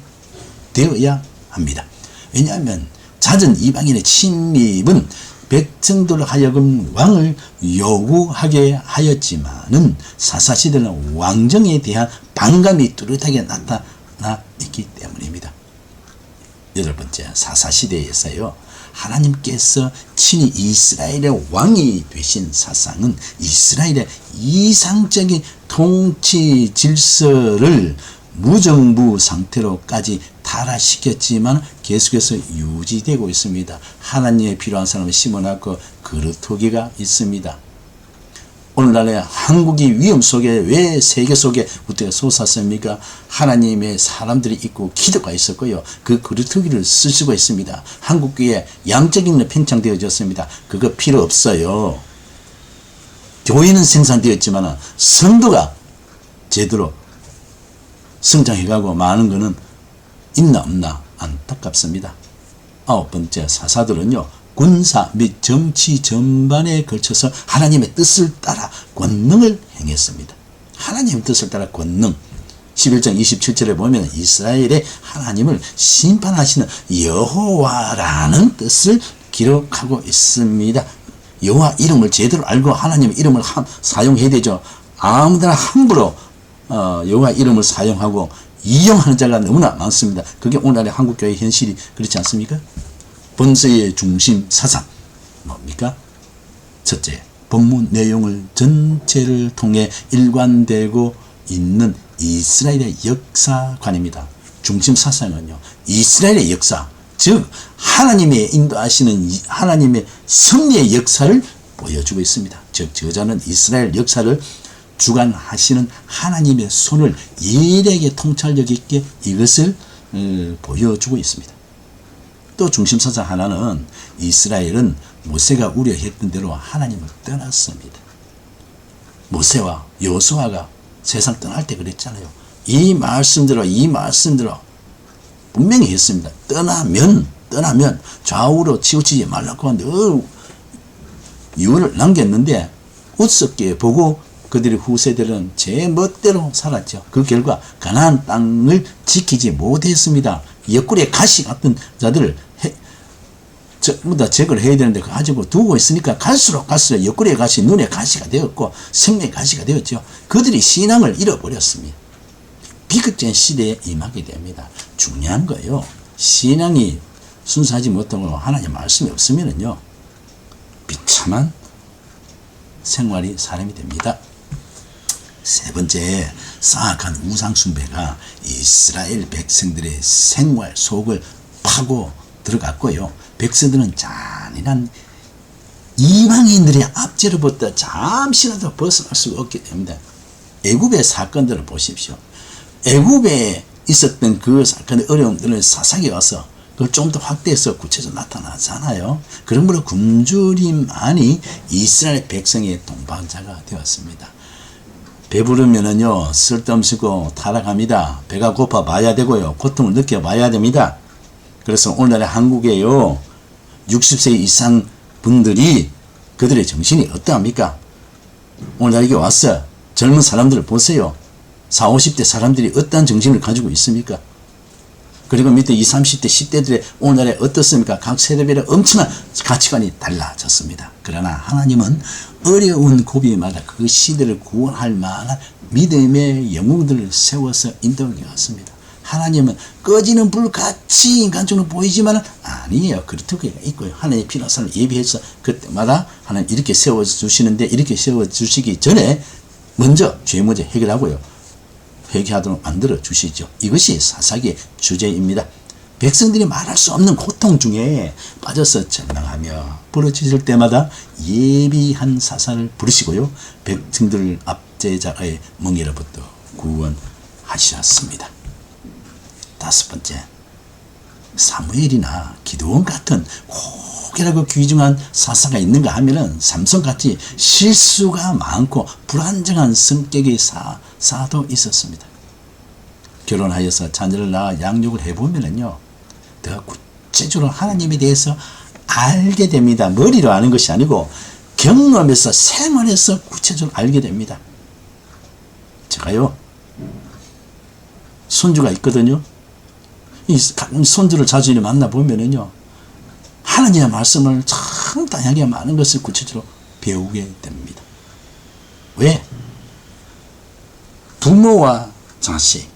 되어야 합니다. 왜냐하면 잦은 이방인의 침입은 백성들 하여금 왕을 요구하게 하였지만은 사사시대는 왕정에 대한 반감이 뚜렷하게 드러나 있기 때문입니다. 여덟 번째, 사사시대에서요, 하나님께서 친히 이스라엘의 왕이 되신 사상은 이스라엘의 이상적인 통치 질서를 무정부 상태로까지 타락시켰지만 계속해서 유지되고 있습니다. 하나님의 필요한 사람을 심어놨고 그루터기가 있습니다. 오늘날에 한국이 위험 속에 왜 세계 속에 우리가 솟았습니까? 하나님의 사람들이 있고 기도가 있었고요. 그 그루터기를 쓰시고 있습니다. 한국교회 양적인 팽창되어졌습니다. 그거 필요 없어요. 교회는 생산되었지만 성도가 제대로 성장해가고 많은 것은 있나 없나 안타깝습니다. 아홉 번째, 사사들은요, 군사 및 정치 전반에 걸쳐서 하나님의 뜻을 따라 권능을 행했습니다. 하나님의 뜻을 따라 권능. 11장 27절에 보면 이스라엘의 하나님을 심판하시는 여호와라는 뜻을 기록하고 있습니다. 여호와 이름을 제대로 알고 하나님의 이름을 사용해야 되죠. 아무데나 함부로 여호와 이름을 사용하고 이용하는 자가 너무나 많습니다. 그게 오늘날의 한국교회 현실이 그렇지 않습니까? 본서의 중심 사상 뭡니까? 첫째, 본문 내용을 전체를 통해 일관되고 있는 이스라엘의 역사관입니다. 중심 사상은요, 이스라엘의 역사, 즉 하나님의 인도하시는 하나님의 섭리의 역사를 보여주고 있습니다. 즉 저자는 이스라엘 역사를 주관하시는 하나님의 손을 예리하게 통찰력 있게 이것을 보여주고 있습니다. 또 중심사상 하나는 이스라엘은 모세가 우려했던 대로 하나님을 떠났습니다. 모세와 여호수아가 세상 떠날 때 그랬잖아요. 이 말씀대로 분명히 했습니다. 떠나면 좌우로 치우치지 말라고 늘 유언을 남겼는데 우습게 보고 그들의 후세들은 제 멋대로 살았죠. 그 결과 가나안 땅을 지키지 못했습니다. 옆구리에 가시 같은 자들을 전부 다 제거를 해야 되는데 가지고 두고 있으니까 갈수록 옆구리에 가시, 눈에 가시가 되었고 생명의 가시가 되었죠. 그들이 신앙을 잃어버렸습니다. 비극적인 시대에 임하게 됩니다. 중요한 거예요. 신앙이 순수하지 못하고 하나님 말씀이 없으면요, 비참한 생활이 사람이 됩니다. 세 번째, 사악한 우상숭배가 이스라엘 백성들의 생활 속을 파고 들어갔고요. 백성들은 잔인한 이방인들의 압제로부터 잠시라도 벗어날 수가 없게 됩니다. 애굽의 사건들을 보십시오. 애굽에 있었던 그 사건의 어려움들을 사사기에 와서 그걸 좀 더 확대해서 구체적으로 나타나잖아요. 그러므로 굶주림만이 이스라엘 백성의 동반자가 되었습니다. 배부르면은요, 쓸데없이고 타락합니다. 배가 고파 봐야 되고요, 고통을 느껴봐야 됩니다. 그래서 오늘날의 한국에요, 60세 이상 분들이 그들의 정신이 어떠합니까? 오늘 여기 와서 젊은 사람들을 보세요. 40, 50대 사람들이 어떠한 정신을 가지고 있습니까? 그리고 밑에 20, 30대, 10대들의 오늘날에 어떻습니까? 각 세대별의 엄청난 가치관이 달라졌습니다. 그러나 하나님은 어려운 고비마다 그 시대를 구원할 만한 믿음의 영웅들을 세워서 인도하게 왔습니다. 하나님은 꺼지는 불같이 인간적으로 보이지만 아니에요. 그렇게 있고요. 하나님의 필요한 사람을 예비해서 그때마다 하나님 이렇게 세워주시는데, 이렇게 세워주시기 전에 먼저 죄 문제 해결하고요, 회개하도록 만들어 주시죠. 이것이 사사기의 주제입니다. 백성들이 말할 수 없는 고통 중에 빠져서 절망하며 부르짖을 때마다 예비한 사사를 부르시고요, 백성들 압제자의 멍에로부터 구원하셨습니다. 다섯 번째, 사무엘이나 기드온 같은 혹이라고 귀중한 사사가 있는가 하면은 삼손같이 실수가 많고 불안정한 성격의 사도 있었습니다. 결혼하여서 자녀를 낳아 양육을 해보면은요, 더 구체적으로 하나님에 대해서 알게 됩니다. 머리로 아는 것이 아니고 경험에서, 생활에서 구체적으로 알게 됩니다. 제가요, 손주가 있거든요. 이 손주를 자주 만나보면은요, 하나님의 말씀을 참 다양하게 많은 것을 구체적으로 배우게 됩니다. 왜? 부모와 자식,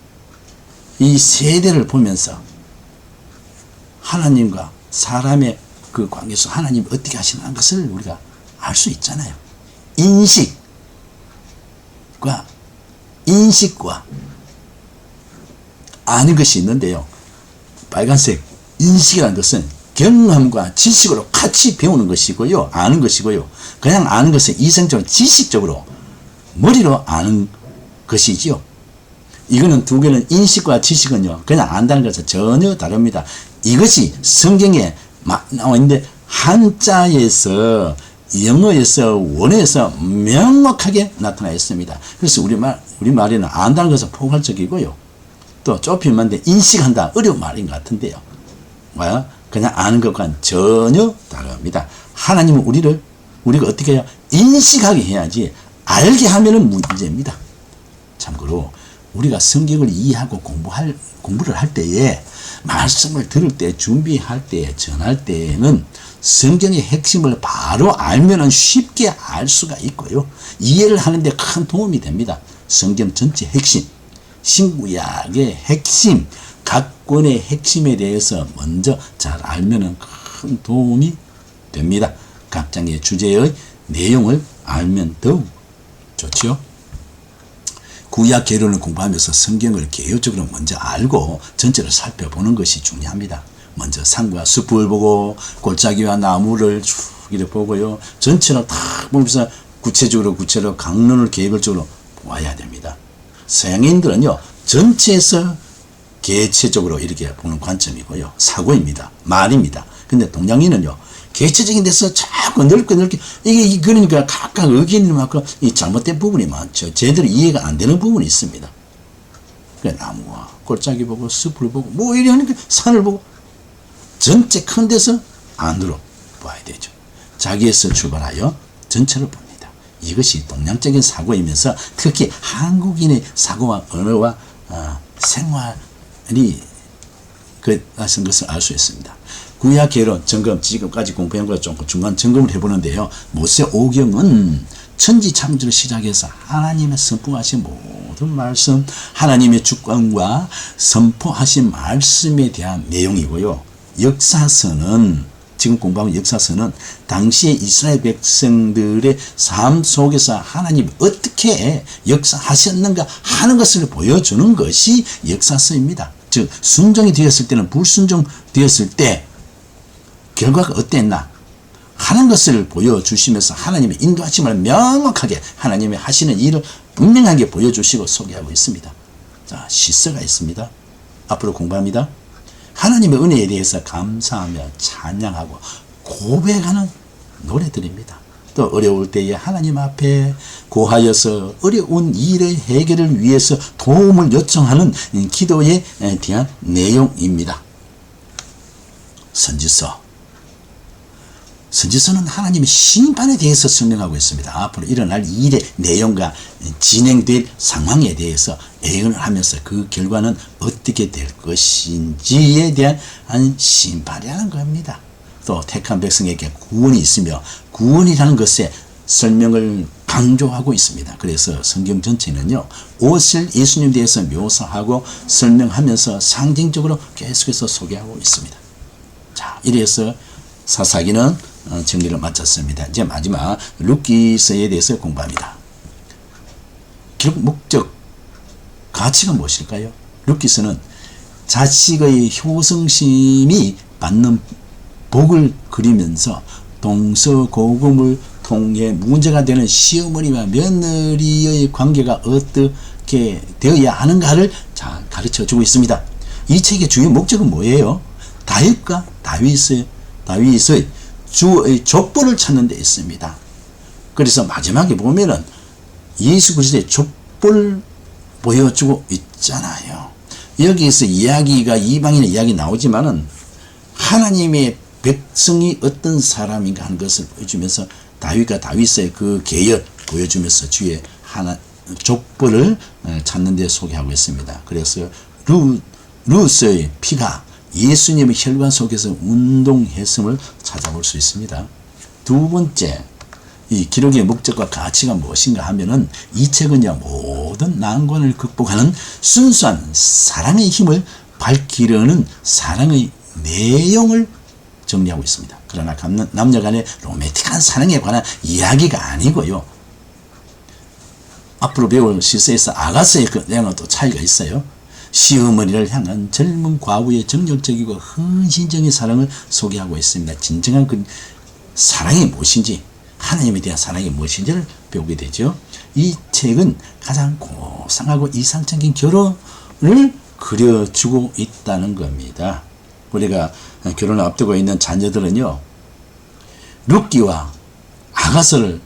이 세대를 보면서 하나님과 사람의 그 관계에서 하나님이 어떻게 하시는 것을 우리가 알 수 있잖아요. 인식과 아는 것이 있는데요. 빨간색 인식이라는 것은 경험과 지식으로 같이 배우는 것이고요. 아는 것이고요. 그냥 아는 것은 이성적으로 지식적으로 머리로 아는 것이지요. 이거는 두 개는 인식과 지식은요. 그냥 안다는 것은 전혀 다릅니다. 이것이 성경에 나와 있는데 한자에서 영어에서 원어에서 명확하게 나타나 있습니다. 그래서 우리말에는 안다는 것은 포괄적이고요. 또 좁히면 인식한다 어려운 말인 것 같은데요. 그냥 아는 것과는 전혀 다릅니다. 하나님은 우리가 어떻게 해야 인식하게 해야지 알게 하면은 문제입니다. 참고로 우리가 성경을 이해하고 공부를 할 때에 말씀을 들을 때 준비할 때 전할 때에는 성경의 핵심을 바로 알면은 쉽게 알 수가 있고요. 이해를 하는데 큰 도움이 됩니다. 성경 전체 핵심, 신구약의 핵심, 각 권의 핵심에 대해서 먼저 잘 알면은 큰 도움이 됩니다. 각 장의 주제의 내용을 알면 더욱 좋지요. 구약 개론을 공부하면서 성경을 개요적으로 먼저 알고 전체를 살펴보는 것이 중요합니다. 먼저 산과 숲을 보고 골짜기와 나무를 쭉 이렇게 보고요. 전체를 딱 보면서 구체적으로 강론을 개별적으로 보아야 됩니다. 서양인들은요. 전체에서 개체적으로 이렇게 보는 관점이고요. 사고입니다. 말입니다. 근데 동양인은요. 개체적인 데서 자꾸 넓게 이게 그러니까 각각 의견이 많고 이 잘못된 부분이 많죠. 제대로 이해가 안 되는 부분이 있습니다. 그러니까 나무와 골짜기 보고 숲을 보고 뭐 이래 하니까 산을 보고 전체 큰 데서 안으로 봐야 되죠. 자기에서 출발하여 전체를 봅니다. 이것이 동양적인 사고이면서 특히 한국인의 사고와 언어와 생활이 같은 것을 알 수 있습니다. 구약 개론 점검 지금까지 공부한 걸 좀 중간 점검을 해보는데요. 모세 오경은 천지 창조를 시작해서 하나님의 선포하신 모든 말씀, 하나님의 주권과 선포하신 말씀에 대한 내용이고요. 역사서는 지금 공부하는 역사서는 당시의 이스라엘 백성들의 삶 속에서 하나님이 어떻게 역사하셨는가 하는 것을 보여주는 것이 역사서입니다. 즉 순종이 되었을 때는 불순종 되었을 때 결과가 어땠나 하는 것을 보여주시면서 하나님의 인도하심을 명확하게 하나님의 하시는 일을 분명하게 보여주시고 소개하고 있습니다. 자, 시서가 있습니다. 앞으로 공부합니다. 하나님의 은혜에 대해서 감사하며 찬양하고 고백하는 노래들입니다. 또 어려울 때에 하나님 앞에 고하여서 어려운 일의 해결을 위해서 도움을 요청하는 기도에 대한 내용입니다. 선지서는 하나님의 심판에 대해서 설명하고 있습니다. 앞으로 일어날 일의 내용과 진행될 상황에 대해서 예언을 하면서 그 결과는 어떻게 될 것인지에 대한 심판이라는 겁니다. 또 택한 백성에게 구원이 있으며 구원이라는 것에 설명을 강조하고 있습니다. 그래서 성경 전체는요. 옷을 예수님에 대해서 묘사하고 설명하면서 상징적으로 계속해서 소개하고 있습니다. 자, 이래서 사사기는 정리를 마쳤습니다. 이제 마지막 룻기서에 대해서 공부합니다. 기록 목적, 가치가 무엇일까요? 룻기서는 자식의 효성심이 받는 복을 그리면서 동서고금을 통해 문제가 되는 시어머니와 며느리의 관계가 어떻게 되어야 하는가를 잘 가르쳐주고 있습니다. 이 책의 주요 목적은 뭐예요? 다윗과 다윗의 주의 족보를 찾는 데 있습니다. 그래서 마지막에 보면은 예수 그리스도의 족보를 보여주고 있잖아요. 여기에서 이야기가 이방인의 이야기 나오지만은 하나님의 백성이 어떤 사람인가 하는 것을 보여주면서 다윗과 다윗의 그 계열 보여주면서 주의 족보를 찾는 데 소개하고 있습니다. 그래서 룻의 피가 예수님의 혈관 속에서 운동했음을 찾아볼 수 있습니다. 두 번째, 이 기록의 목적과 가치가 무엇인가 하면은 이 책은요, 모든 난관을 극복하는 순수한 사랑의 힘을 밝히려는 사랑의 내용을 정리하고 있습니다. 그러나 남녀 간의 로맨틱한 사랑에 관한 이야기가 아니고요. 앞으로 배울 시서에서 아가서의 그 내용은 또 차이가 있어요. 시어머니를 향한 젊은 과부의 정열적이고 헌신적인 사랑을 소개하고 있습니다. 진정한 그 사랑이 무엇인지, 하나님에 대한 사랑이 무엇인지를 배우게 되죠. 이 책은 가장 고상하고 이상적인 결혼을 그려주고 있다는 겁니다. 우리가 결혼을 앞두고 있는 자녀들은요, 룻기와 아가서를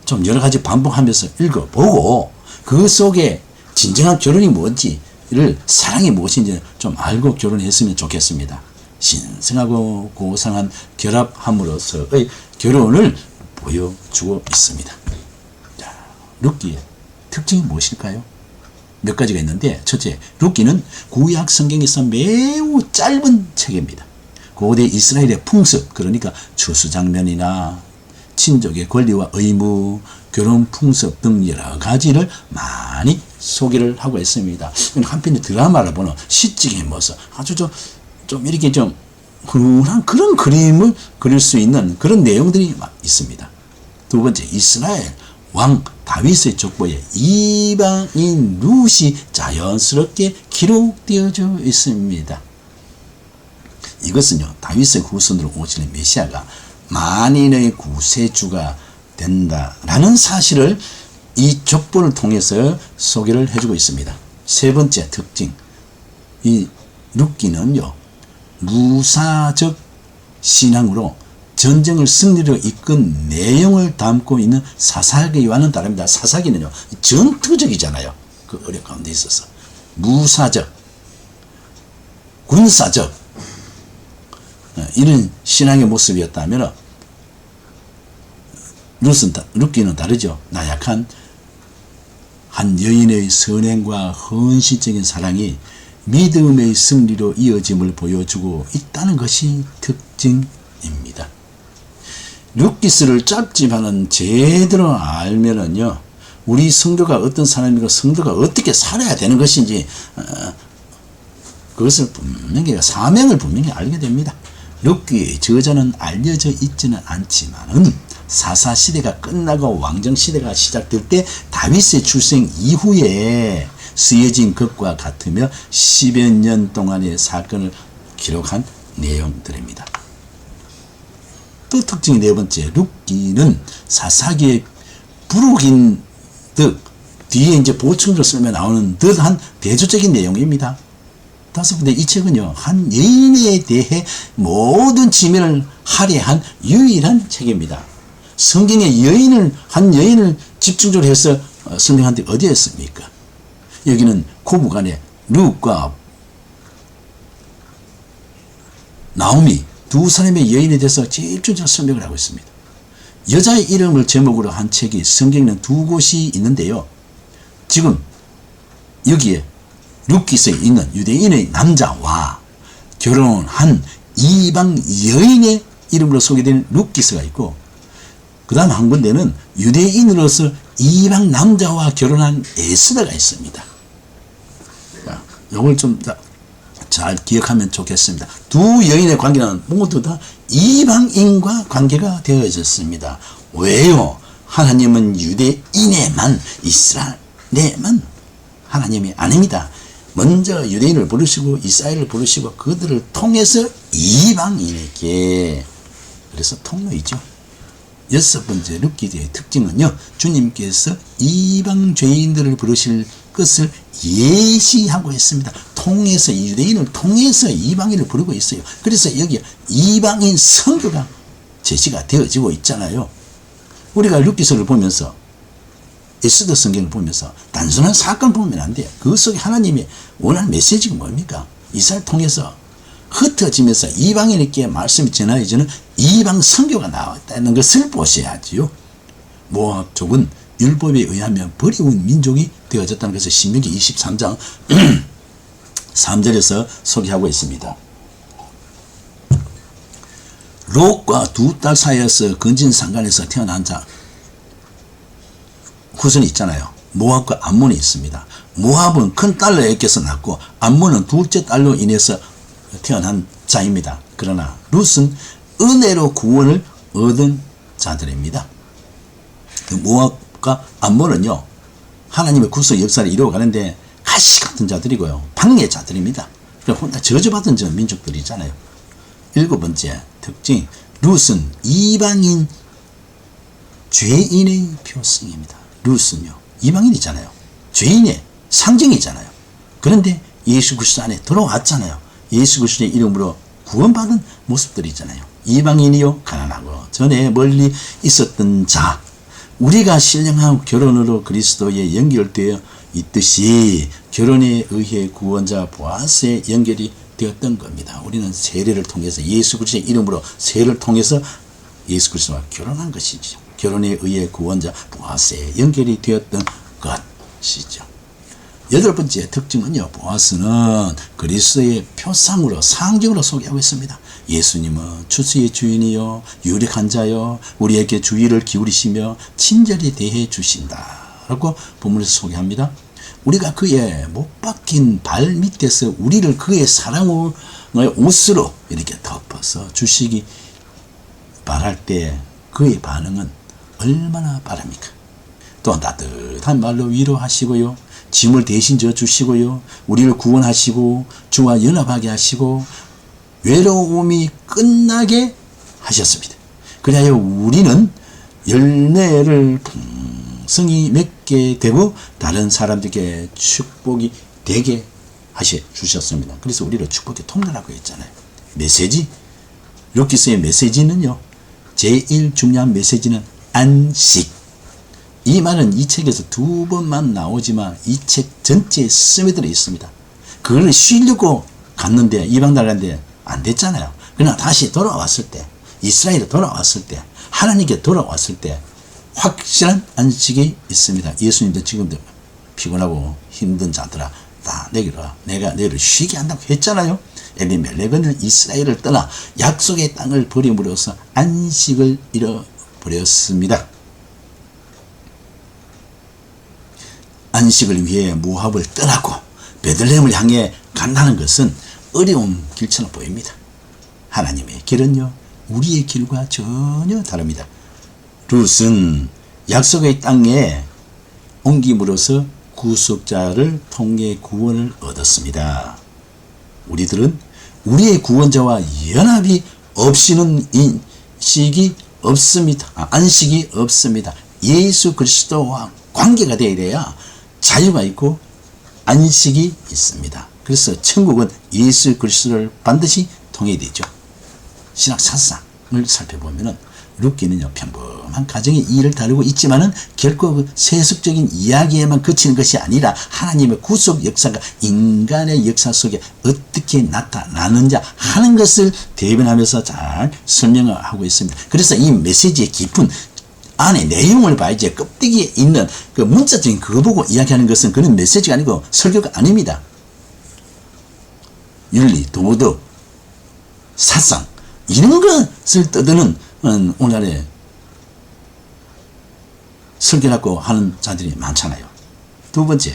좀 여러 가지 반복하면서 읽어보고 그 속에 진정한 결혼이 뭔지를, 사랑이 무엇인지 좀 알고 결혼했으면 좋겠습니다. 신성하고 고상한 결합함으로써의 결혼을 보여주고 있습니다. 자, 룻기의 특징이 무엇일까요? 몇 가지가 있는데, 첫째, 룻기는 구약 성경에서 매우 짧은 책입니다. 고대 이스라엘의 풍습, 그러니까 추수 장면이나 친족의 권리와 의무, 결혼 풍습 등 여러 가지를 많이 소개를 하고 있습니다. 한편의 드라마를 보는 시적인 모습, 아주 좀 이렇게 좀 훈훈한 그런 그림을 그릴 수 있는 그런 내용들이 있습니다. 두 번째, 이스라엘 왕 다윗의 족보에 이방인 룻이 자연스럽게 기록되어져 있습니다. 이것은요, 다윗의 후손으로 오시는 메시아가 만인의 구세주가 된다라는 사실을 이 족보를 통해서 소개를 해주고 있습니다. 세 번째 특징, 이 룻기는요, 무사적 신앙으로 전쟁을 승리로 이끈 내용을 담고 있는 사사기와는 다릅니다. 사사기는요, 전투적이잖아요. 그 어려 가운데 있어서 무사적, 군사적 이런 신앙의 모습이었다면 룻기는 다르죠. 나약한 한 여인의 선행과 헌신적인 사랑이 믿음의 승리로 이어짐을 보여주고 있다는 것이 특징입니다. 룻기서를 짧지만은 제대로 알면은요, 우리 성도가 어떤 사람이고 성도가 어떻게 살아야 되는 것인지 그것을 분명히, 사명을 분명히 알게 됩니다. 룻기의 저자는 알려져 있지는 않지만은 사사시대가 끝나고 왕정시대가 시작될 때 다윗의 출생 이후에 쓰여진 것과 같으며 10여 년 동안의 사건을 기록한 내용들입니다. 또 특징이 네 번째, 룻기는 사사기의 부록인 듯, 뒤에 이제 보충으로 쓰면 나오는 듯한 대조적인 내용입니다. 다섯 번째, 이 책은요, 한 여인에 대해 모든 지면을 할애한 유일한 책입니다. 성경에 한 여인을 집중적으로 해서 설명한 데 어디에 있습니까? 여기는 고부간에 룻과 나오미 두 사람의 여인에 대해서 집중적으로 설명을 하고 있습니다. 여자의 이름을 제목으로 한 책이 성경에는 두 곳이 있는데요. 지금 여기에 룻기서에 있는 유대인의 남자와 결혼한 이방 여인의 이름으로 소개된 룻기서가 있고, 그 다음 한 군데는 유대인으로서 이방 남자와 결혼한 에스더가 있습니다. 이걸 좀 잘 기억하면 좋겠습니다. 두 여인의 관계는 모두 다 이방인과 관계가 되어졌습니다. 왜요? 하나님은 유대인에만, 이스라엘에만 하나님이 아닙니다. 먼저 유대인을 부르시고 이스라엘을 부르시고 그들을 통해서 이방인에게, 그래서 통로이죠. 여섯 번째, 룻기의 특징은요, 주님께서 이방 죄인들을 부르실 것을 예시하고 있습니다. 통해서, 유대인을 통해서 이방인을 부르고 있어요. 그래서 여기 이방인 선교가 제시가 되어지고 있잖아요. 우리가 룻기서를 보면서, 에스더 성경을 보면서 단순한 사건을 보면 안 돼요. 그 속에 하나님이 원하는 메시지가 뭡니까? 이스라엘 통해서 흩어지면서 이방인에게 말씀이 전해지는 이방 선교가 나왔다는 것을 보셔야지요. 모압족은 율법에 의하면 버리운 민족이 되어졌다는 것을 신명기 23장 3절에서 소개하고 있습니다. 롯과 두 딸 사이에서 근친상간에서 태어난 자 후손이 있잖아요. 모압과 암몬이 있습니다. 모압은 큰 딸에게서 낳고 암몬은 둘째 딸로 인해서 태어난 자입니다. 그러나 룻은 은혜로 구원을 얻은 자들입니다. 모압과 암몬은요, 하나님의 구속 역사를 이루어가는데 가시 같은 자들이고요, 방해자들입니다. 혼자 저주받은 민족들이잖아요. 7번째 특징, 룻은 이방인 죄인의 표성입니다. 룻은요, 이방인이잖아요. 죄인의 상징이잖아요. 그런데 예수 그리스도 안에 들어왔잖아요. 예수 그리스도의 이름으로 구원받은 모습들이잖아요. 이방인이요, 가난하고 전에 멀리 있었던 자, 우리가 신령한 결혼으로 그리스도에 연결되어 있듯이 결혼에 의해 구원자 보아스에 연결이 되었던 겁니다. 우리는 세례를 통해서 예수 그리스도의 이름으로 세례를 통해서 예수 그리스도와 결혼한 것이죠. 결혼에 의해 구원자 보아스에 연결이 되었던 것이죠. 8번째 특징은요, 보아스는 그리스도의 표상으로, 상징으로 소개하고 있습니다. 예수님은 추수의 주인이요, 유력한 자요, 우리에게 주의를 기울이시며 친절히 대해 주신다 라고 본문에서 소개합니다. 우리가 그의 못 박힌 발 밑에서 우리를 그의 사랑의 옷으로 이렇게 덮어서 주시기 바랄 때 그의 반응은 얼마나 바랍니까? 또한 따뜻한 말로 위로하시고요, 짐을 대신 져 주시고요, 우리를 구원하시고 주와 연합하게 하시고 외로움이 끝나게 하셨습니다. 그리하여 우리는 열매를 풍성히 맺게 되고 다른 사람들에게 축복이 되게 하셔 주셨습니다. 그래서 우리를 축복의 통로라고 했잖아요. 메시지, 욥기서의 메시지는요, 제일 중요한 메시지는 안식. 이 말은 이 책에서 2번만 나오지만 이 책 전체에 스며들어 있습니다. 그걸 쉬려고 갔는데, 이방 나라인데 안 됐잖아요. 그러나 다시 돌아왔을 때, 이스라엘에 돌아왔을 때, 하나님께 돌아왔을 때 확실한 안식이 있습니다. 예수님도 지금도 피곤하고 힘든 자들아, 다 내게로 와, 내가 너희를 쉬게 한다고 했잖아요. 엘리멜렉은 이스라엘을 떠나 약속의 땅을 버림으로써 안식을 잃어버렸습니다. 안식을 위해 모압을 떠나고 베들레헴을 향해 간다는 것은 어려운 길처럼 보입니다. 하나님의 길은요, 우리의 길과 전혀 다릅니다. 룻은 약속의 땅에 옮김으로써 구속자를 통해 구원을 얻었습니다. 우리들은 우리의 구원자와 연합이 없이는 안식이 없습니다. 예수 그리스도와 관계가 되어야 자유가 있고 안식이 있습니다. 그래서 천국은 예수 그리스도를 반드시 통해야 되죠. 신학 사상을 살펴보면은 룻기는요, 평범한 가정의 일을 다루고 있지만은 결코 그 세속적인 이야기에만 그치는 것이 아니라 하나님의 구속 역사가 인간의 역사 속에 어떻게 나타나는지 하는 것을 대변하면서 잘 설명을 하고 있습니다. 그래서 이 메시지의 깊은 안에 내용을 봐야지, 껍데기에 있는 그 문자적인 그거 보고 이야기하는 것은 그런 메시지가 아니고 설교가 아닙니다. 윤리, 도덕, 사상, 이런 것을 떠드는 오늘날에 설교라고 하는 자들이 많잖아요. 2번째,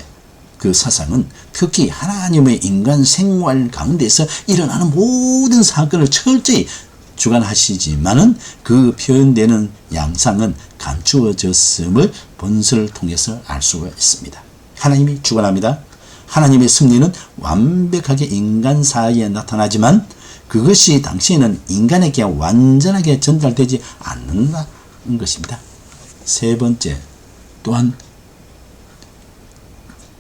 그 사상은 특히 하나님의 인간 생활 가운데서 일어나는 모든 사건을 철저히 주관하시지만은 그 표현되는 양상은 감추어졌음을 본서를 통해서 알 수가 있습니다. 하나님이 주관합니다. 하나님의 승리는 완벽하게 인간 사이에 나타나지만 그것이 당시에는 인간에게 완전하게 전달되지 않는다는 것입니다. 3번째, 또한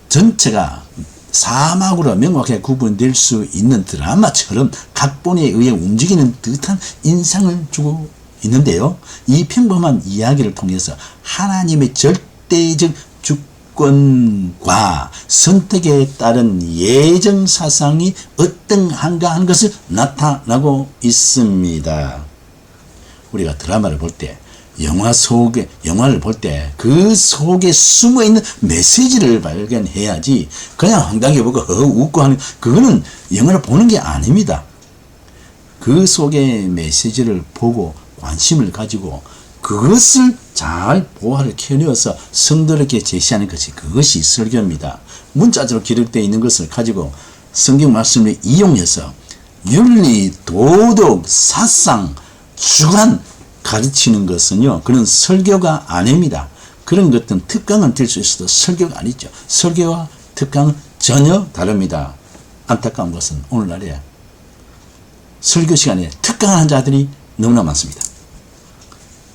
전체가 사막으로 명확하게 구분될 수 있는 드라마처럼 각본에 의해 움직이는 듯한 인상을 주고 있는데요, 이 평범한 이야기를 통해서 하나님의 절대적 주권과 선택에 따른 예정 사상이 어떠한가 하는 것을 나타나고 있습니다. 우리가 드라마를 볼 때, 영화를 볼 때 그 속에 숨어있는 메시지를 발견해야지 그냥 황당히 보고 웃고 하는, 그거는 영화를 보는 게 아닙니다. 그 속의 메시지를 보고 관심을 가지고 그것을 잘 보화를 캐내어서 성도에게 제시하는 것이 그것이 설교입니다. 문자적으로 기록되어 있는 것을 가지고 성경 말씀을 이용해서 윤리, 도덕, 사상, 주관 가르치는 것은요, 그런 설교가 아닙니다. 그런 것들은 특강은 될 수 있어도 설교가 아니죠. 설교와 특강은 전혀 다릅니다. 안타까운 것은 오늘날에 설교 시간에 특강하는 자들이 너무나 많습니다.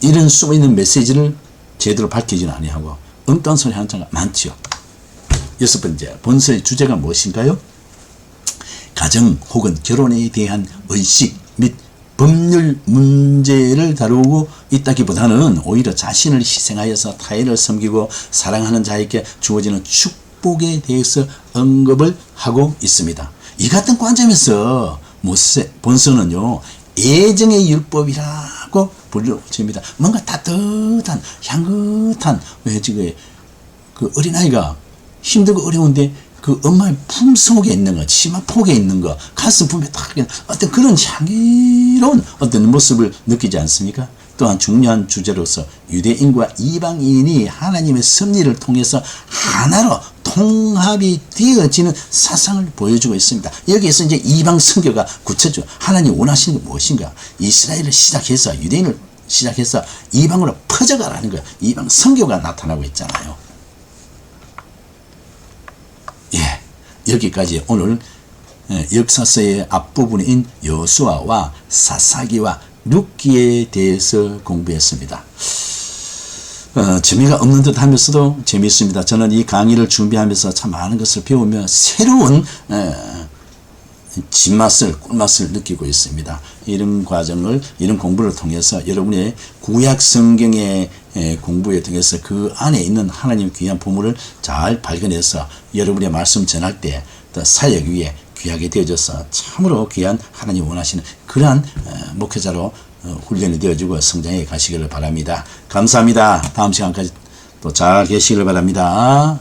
이런 숨어있는 메시지를 제대로 밝히지는 아니하고 엉뚱한 소리 하는 자가 많지요. 6번째, 본서의 주제가 무엇인가요? 가정 혹은 결혼에 대한 의식 및 법률 문제를 다루고 있다기보다는 오히려 자신을 희생하여서 타인을 섬기고 사랑하는 자에게 주어지는 축복에 대해서 언급을 하고 있습니다. 이 같은 관점에서 본서는요, 애정의 율법이라고 불려집니다. 뭔가 따뜻한, 향긋한, 그 어린아이가 힘들고 어려운데 그 엄마의 품 속에 있는 것, 치마 폭에 있는 것, 가슴 품에 딱 어떤 그런 향기로운 어떤 모습을 느끼지 않습니까? 또한 중요한 주제로서 유대인과 이방인이 하나님의 섭리를 통해서 하나로 통합이 되어지는 사상을 보여주고 있습니다. 여기에서 이제 이방 선교가 구체적으로 하나님 원하시는 게 무엇인가? 이스라엘을 시작해서 유대인을 시작해서 이방으로 퍼져가라는 거예요. 이방 선교가 나타나고 있잖아요. 예, 여기까지 오늘 역사서의 앞부분인 여호수아와 사사기와 룻기에 대해서 공부했습니다. 재미가 없는 듯 하면서도 재미있습니다. 저는 이 강의를 준비하면서 참 많은 것을 배우며 새로운 진맛을, 꿀맛을 느끼고 있습니다. 이런 과정을, 이런 공부를 통해서 여러분의 구약 성경의 공부에 통해서 그 안에 있는 하나님 귀한 보물을 잘 발견해서 여러분의 말씀 전할 때 또 사역 위에 귀하게 되어져서 참으로 귀한 하나님 원하시는 그러한 목회자로 훈련이 되어지고 성장해 가시기를 바랍니다. 감사합니다. 다음 시간까지 또 잘 계시기를 바랍니다.